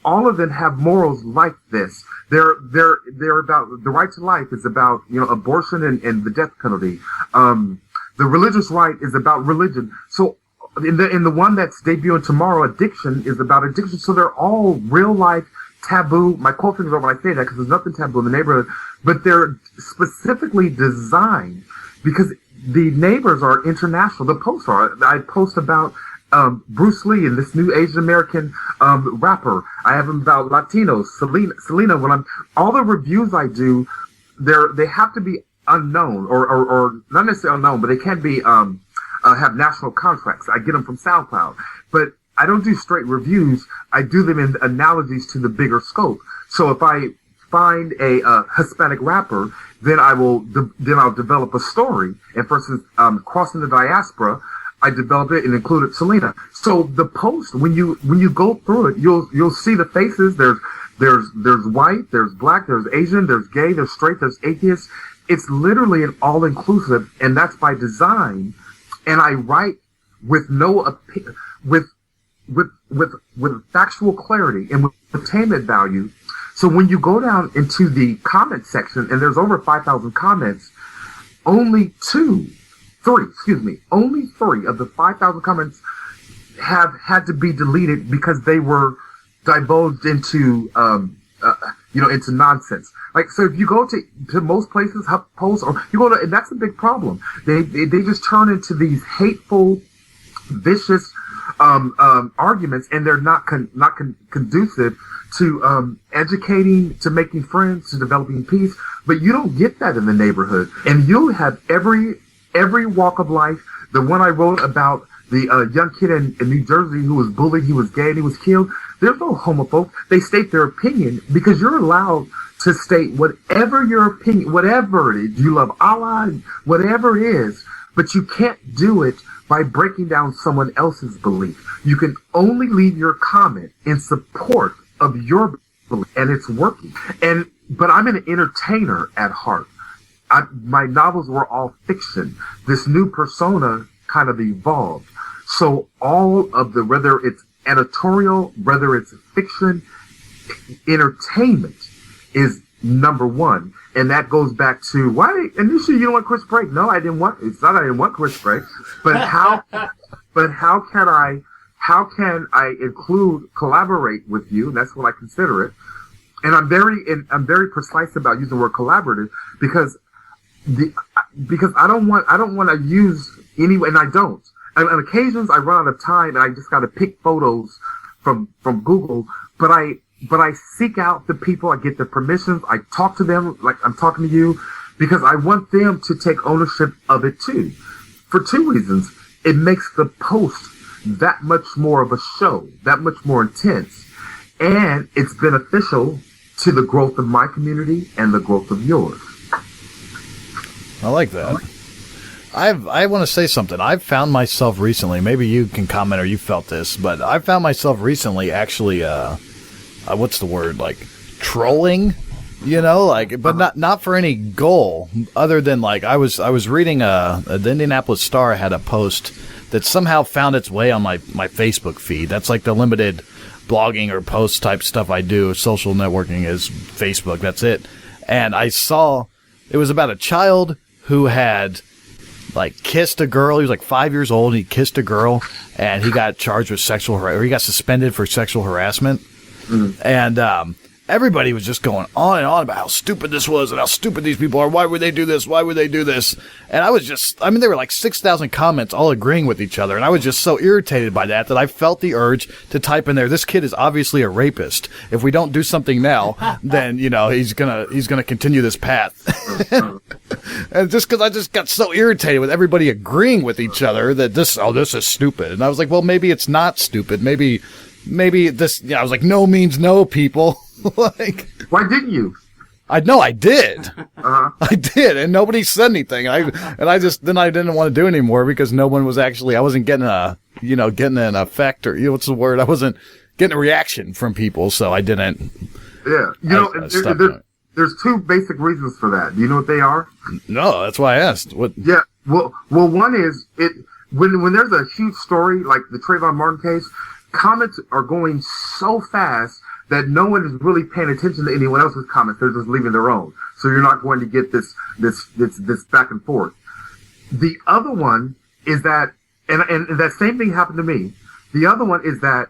All of them have morals like this. They're about the right to life is about, abortion and the death penalty. The religious right is about religion. So in the one that's debuting tomorrow, addiction is about addiction. So they're all real life taboo. My quote fingers are when I say that because there's nothing taboo in the neighborhood, but they're specifically designed because the neighbors are international. The posts are. I post about Bruce Lee and this new Asian American rapper. I have them about Latinos, Selena. When all the reviews I do, they have to be unknown or not necessarily unknown, but they can be have national contracts. I get them from SoundCloud, but I don't do straight reviews. I do them in analogies to the bigger scope. So if I find a Hispanic rapper, then I'll develop a story. And for instance, Crossing the Diaspora, I developed it and included Selena. So the post, when you go through it, you'll see the faces. There's white, there's black, there's Asian, there's gay, there's straight, there's atheist. It's literally an all inclusive, and that's by design. And I write with with factual clarity and with attainment value. So when you go down into the comment section, and there's over 5,000 comments, only three of the 5,000 comments have had to be deleted because they were divulged into, into nonsense. Like, so if you go to most places, HuffPost, or you go to, and that's a big problem. They just turn into these hateful, vicious, arguments, and they're not conducive to, educating, to making friends, to developing peace. But you don't get that in the neighborhood. And you'll have every walk of life. The one I wrote about the young kid in New Jersey who was bullied, he was gay, and he was killed. There's no homophobes. They state their opinion because you're allowed to state whatever your opinion, whatever it is. You love Allah, whatever it is, but you can't do it by breaking down someone else's belief. You can only leave your comment in support of your belief, and it's working. But I'm an entertainer at heart. My novels were all fiction. This new persona kind of evolved. So all of whether it's editorial, whether it's fiction, entertainment is number one. And that goes back to why initially you don't want Chris Break. No, I didn't want, it's not I didn't want Chris Break, but how can I collaborate with you? That's what I consider it. And I'm very precise about using the word collaborative because I don't want to use and I don't. And on occasions I run out of time and I just got to pick photos from Google, but I seek out the people, I get their permissions, I talk to them like I'm talking to you because I want them to take ownership of it too. For two reasons. It makes the post that much more of a show, that much more intense, and it's beneficial to the growth of my community and the growth of yours. I like that. I want to say something. I've found myself recently, maybe you can comment or you felt this, but I found myself recently actually, what's the word, like trolling, but not for any goal other than like I was reading the Indianapolis Star had a post that somehow found its way on my Facebook feed. That's like the limited blogging or post type stuff I do. Social networking is Facebook. That's it. And I saw it was about a child who had like kissed a girl. He was like 5 years old. He kissed a girl and he got charged with he got suspended for sexual harassment. Mm-hmm. And, everybody was just going on and on about how stupid this was and how stupid these people are. Why would they do this? Why would they do this? And there were like 6,000 comments all agreeing with each other. And I was just so irritated by that I felt the urge to type in there, this kid is obviously a rapist. If we don't do something now, then, he's gonna continue this path. And just cause I just got so irritated with everybody agreeing with each other that this is stupid. And I was like, well, maybe it's not stupid. Maybe this, I was like, no means no, people. Like, why didn't you? I know I did. Uh-huh. I did, and nobody said anything. I didn't want to do it anymore because no one was actually. I wasn't getting getting an effect or what's the word? I wasn't getting a reaction from people, so I didn't. Yeah, there's two basic reasons for that. Do you know what they are? No, that's why I asked. What? Yeah, well, one is when there's a huge story like the Trayvon Martin case, comments are going so fast that no one is really paying attention to anyone else's comments. They're just leaving their own. So you're not going to get this back and forth. The other one is that, and that same thing happened to me. The other one is that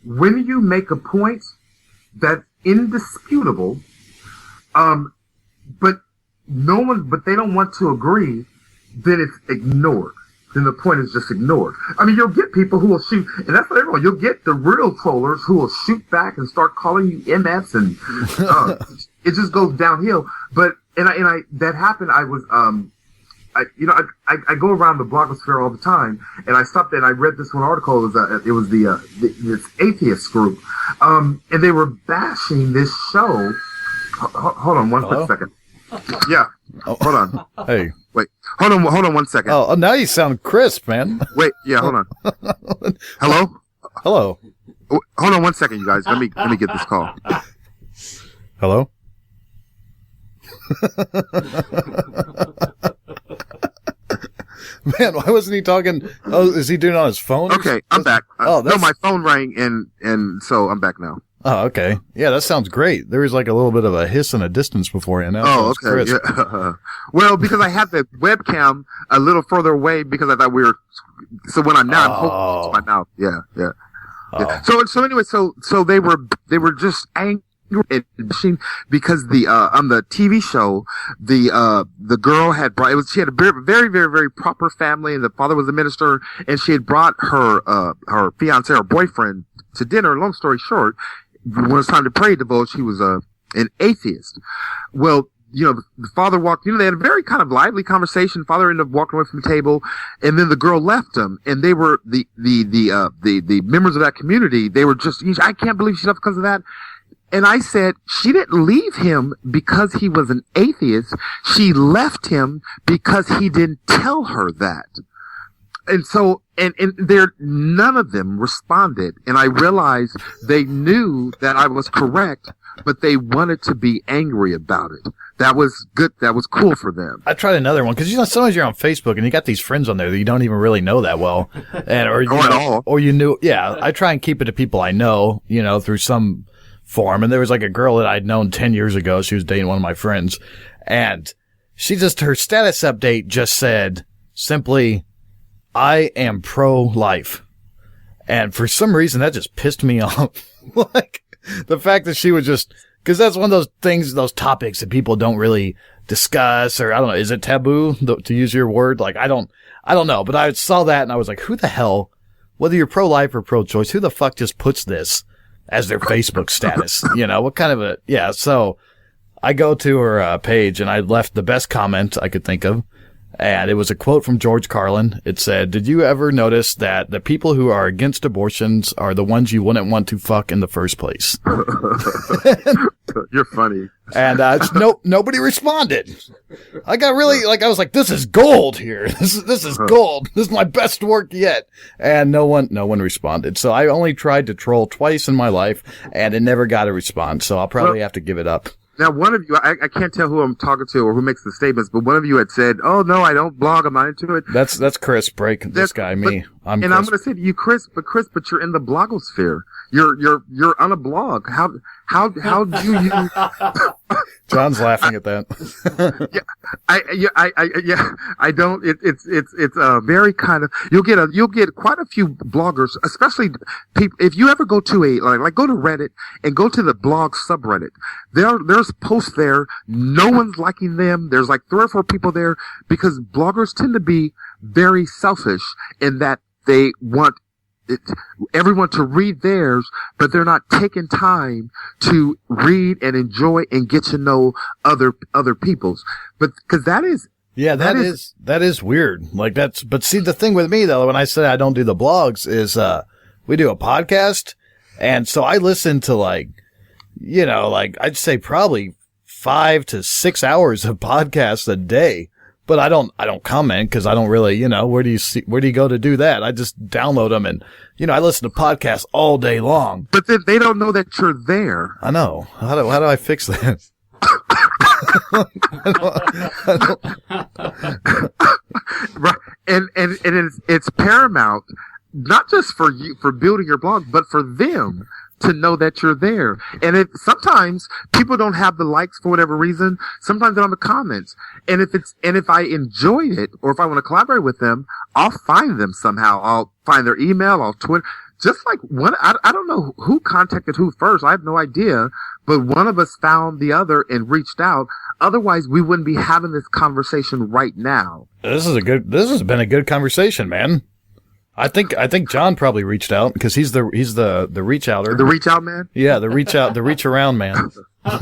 when you make a point that's indisputable, but they don't want to agree, then it's ignored. Then the point is just ignored. I mean, you'll get people who will shoot, and that's what everyone. You'll get the real trollers who will shoot back and start calling you MFs, and it just goes downhill. But that happened. I was I go around the blogosphere all the time, and I stopped and I read this one article. It was this atheist group, and they were bashing this show. Hold on one quick second. Yeah, hold on. Hey. Wait, hold on 1 second. Oh, now you sound crisp, man. Wait, yeah, hold on. Hello? Hello. Hold on 1 second, you guys. Let me get this call. Hello? Man, why wasn't he talking? Oh, is he doing it on his phone? Okay, I'm back. No, my phone rang, and so I'm back now. Oh, okay. Yeah, that sounds great. There was like a little bit of a hiss in a distance before you. Now oh, okay. Yeah. Well, because I had the webcam a little further away because I thought we were. So when I'm now, I'm holding it to my mouth. Yeah. Yeah. So anyway, so they were just angry because on the TV show the girl had brought she had a very very very very proper family, and the father was a minister, and she had brought her fiance or boyfriend to dinner. Long story short, when it was time to pray devote, she was an atheist. Well, the father walked, they had a very kind of lively conversation. Father ended up walking away from the table, and then the girl left him, and they were the members of that community. They were just, I can't believe she left because of that. And I said, she didn't leave him because he was an atheist. She left him because he didn't tell her that. And so, and there, none of them responded. And I realized they knew that I was correct, but they wanted to be angry about it. That was good. That was cool for them. I tried another one because sometimes you're on Facebook and you got these friends on there that you don't even really know that well, or you knew. Yeah, I try and keep it to people I know, through some form. And there was like a girl that I'd known 10 years ago. She was dating one of my friends, and her status update just said simply, "I am pro-life." And for some reason that just pissed me off. Like the fact that she was just. Because that's one of those things, those topics that people don't really discuss, or I don't know, is it taboo to use your word? Like, I don't know, but I saw that and I was like, who the hell, whether you're pro-life or pro-choice, who the fuck just puts this as their Facebook status? What kind of so I go to her page and I left the best comment I could think of. And it was a quote from George Carlin. It said, "Did you ever notice that the people who are against abortions are the ones you wouldn't want to fuck in the first place?" You're funny. And nobody responded. I got really I was like, this is gold here. This is gold. This is my best work yet. And no one responded. So I only tried to troll twice in my life, and it never got a response. So I'll probably have to give it up. Now, one of you, I can't tell who I'm talking to or who makes the statements, but one of you had said, "Oh no, I don't blog. I'm not into it." That's Chris. I'm Chris. I'm going to say to you, Chris, but you're in the blogosphere. You're on a blog. How do you? John's laughing at that. I don't. It's very kind of. You'll get quite a few bloggers, especially people. If you ever go to go to Reddit and go to the blog subreddit, there's posts there. No one's liking them. There's like 3 or 4 people there because bloggers tend to be very selfish in that they want everyone to read theirs, but they're not taking time to read and enjoy and get to know other people's. But because that is weird. But see, the thing with me though, when I say I don't do the blogs is, we do a podcast. And so I listen to I'd say probably 5 to 6 hours of podcasts a day. But I don't comment because I don't really, where do you go to do that? I just download them and, I listen to podcasts all day long. But then they don't know that you're there. I know. How do I fix that? Right. And it's paramount, not just for you, for building your blog, but for them to know that you're there. And sometimes people don't have the likes for whatever reason. Sometimes they don't have the comments. And if I enjoy it, or if I want to collaborate with them, I'll find them somehow. I'll find their email, I'll Twitter. Just like I don't know who contacted who first. I have no idea. But one of us found the other and reached out. Otherwise, we wouldn't be having this conversation right now. This has been a good conversation, man. I think John probably reached out because he's the reach outer. The reach out man? Yeah, the reach around man. But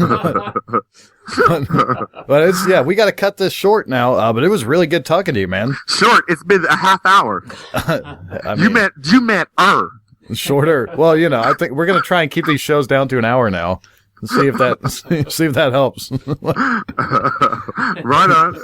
we got to cut this short now. But it was really good talking to you, man. Short. It's been a half hour. You meant shorter. Well, I think we're gonna try and keep these shows down to an hour now. See if that helps. Right on.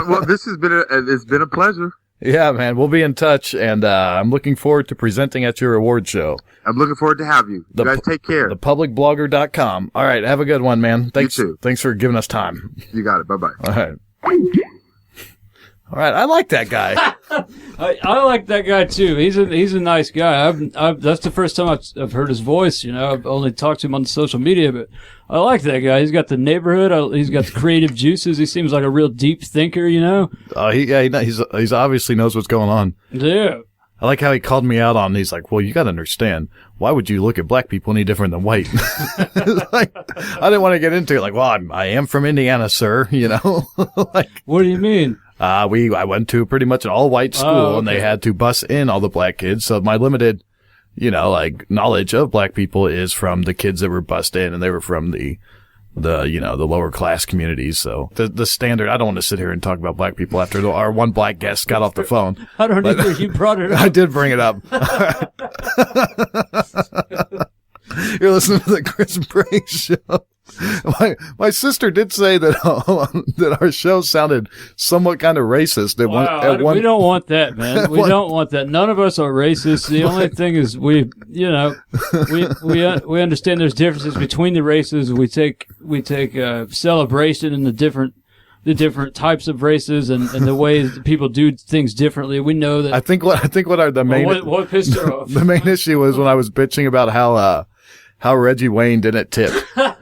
Well, it's been a pleasure. Yeah, man, we'll be in touch, and I'm looking forward to presenting at your award show. I'm looking forward to have you. You guys take care. ThePublicBlogger.com. All right, have a good one, man. Thanks. You too. Thanks for giving us time. You got it. Bye-bye. All right. All right, I like that guy. I like that guy too. He's a nice guy. That's the first time I've heard his voice. I've only talked to him on social media, but I like that guy. He's got the neighborhood. He's got the creative juices. He seems like a real deep thinker. He's obviously knows what's going on. Yeah. I like how he called me out on. He's like, "Well, you got to understand. Why would you look at black people any different than white?" Like, I didn't want to get into it. Like, well, I am from Indiana, sir. Like, what do you mean? I went to pretty much an all-white school, and they had to bus in all the black kids. So my limited, knowledge of black people is from the kids that were bused in, and they were from the lower class communities. So the standard, I don't want to sit here and talk about black people after our one black guest got off the phone. I don't know if you brought it up. I did bring it up. You're listening to the Chris Brake Show. My sister did say that our show sounded somewhat kind of racist. We don't want that, man. We don't want that. None of us are racist. The only thing is we understand there's differences between the races. We take celebration in the different types of races and the ways that people do things differently. We know that. I think what what pissed her off? The main issue was when I was bitching about how Reggie Wayne didn't tip.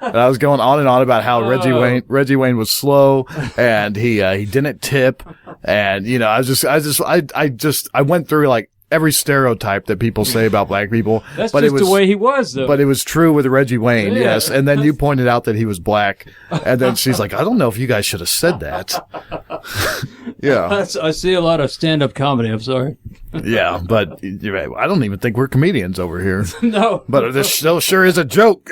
And I was going on and on about how Reggie Wayne was slow and he didn't tip. And, I went through like every stereotype that people say about black people. That's just the way he was, though. But it was true with Reggie Wayne, yeah. Yes. And then you pointed out that he was black. And then she's like, I don't know if you guys should have said that. Yeah. I see a lot of stand-up comedy. I'm sorry. Yeah, but you're right. I don't even think we're comedians over here. No. But this show sure is a joke.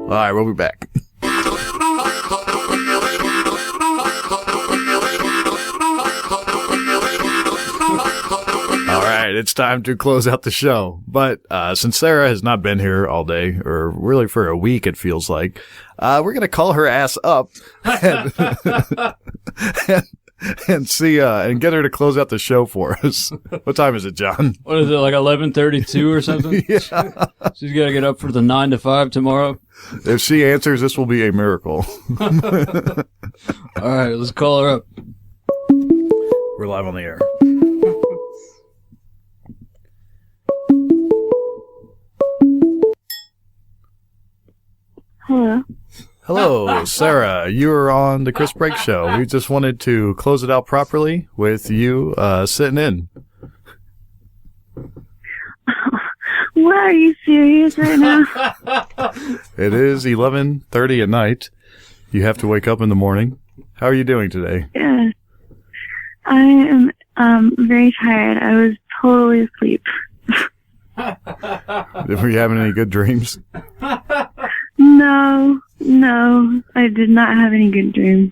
All right, we'll be back. All right, it's time to close out the show. But since Sarah has not been here all day, or really for a week, it feels like, we're going to call her ass up and see and get her to close out the show for us. What time is it, John? What is it, like 11:32 or something? Yeah. She's got to get up for the 9 to 5 tomorrow. If she answers, this will be a miracle. All right, let's call her up. We're live on the air. Hello. Hello, Sarah. You are on the Chris Brake Show. We just wanted to close it out properly with you sitting in. What, are you serious right now? It is 11:30 at night. You have to wake up in the morning. How are you doing today? Yes. I am very tired. I was totally asleep. Were you having any good dreams? No, I did not have any good dreams.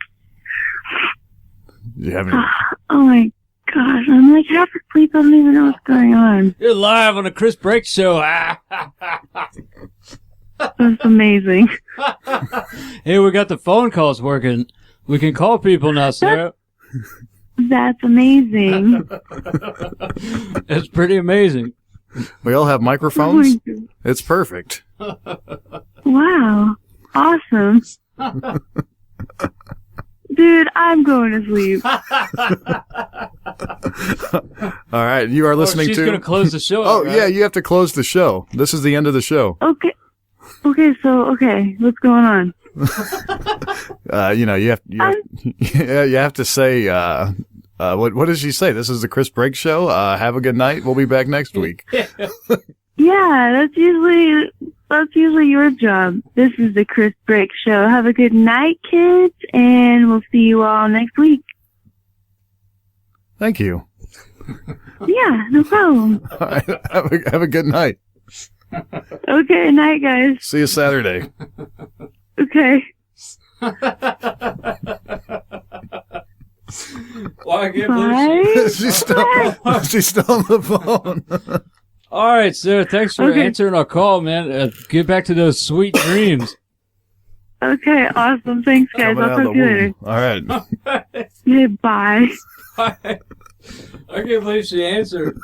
You have any? Oh my gosh, I'm like half asleep. I don't even know what's going on. You're live on the Chris Brake Show. Oh That's amazing. Hey, we got the phone calls working. We can call people now, Sarah. That's amazing. It's pretty amazing. We all have microphones. It's perfect. Wow. Awesome. Dude, I'm going to sleep. All right, you are listening she's to. She's going to close the show. Oh, right? yeah, you have to close the show. This is the end of the show. Okay, what's going on? You have you have to say. What does she say? This is the Chris Briggs Show. Have a good night. We'll be back next week. Yeah, that's usually your job. This is the Chris Briggs Show. Have a good night, kids, and we'll see you all next week. Thank you. Yeah, no problem. All right, have a good night. Okay, night, guys. See you Saturday. Okay. Well, I can't believe she's still on the phone. All right, Sarah, thanks for answering our call, man. Get back to those sweet dreams. Okay, awesome. Thanks, guys. I'll talk to you later. All right. Yeah, bye. I can't believe she answered.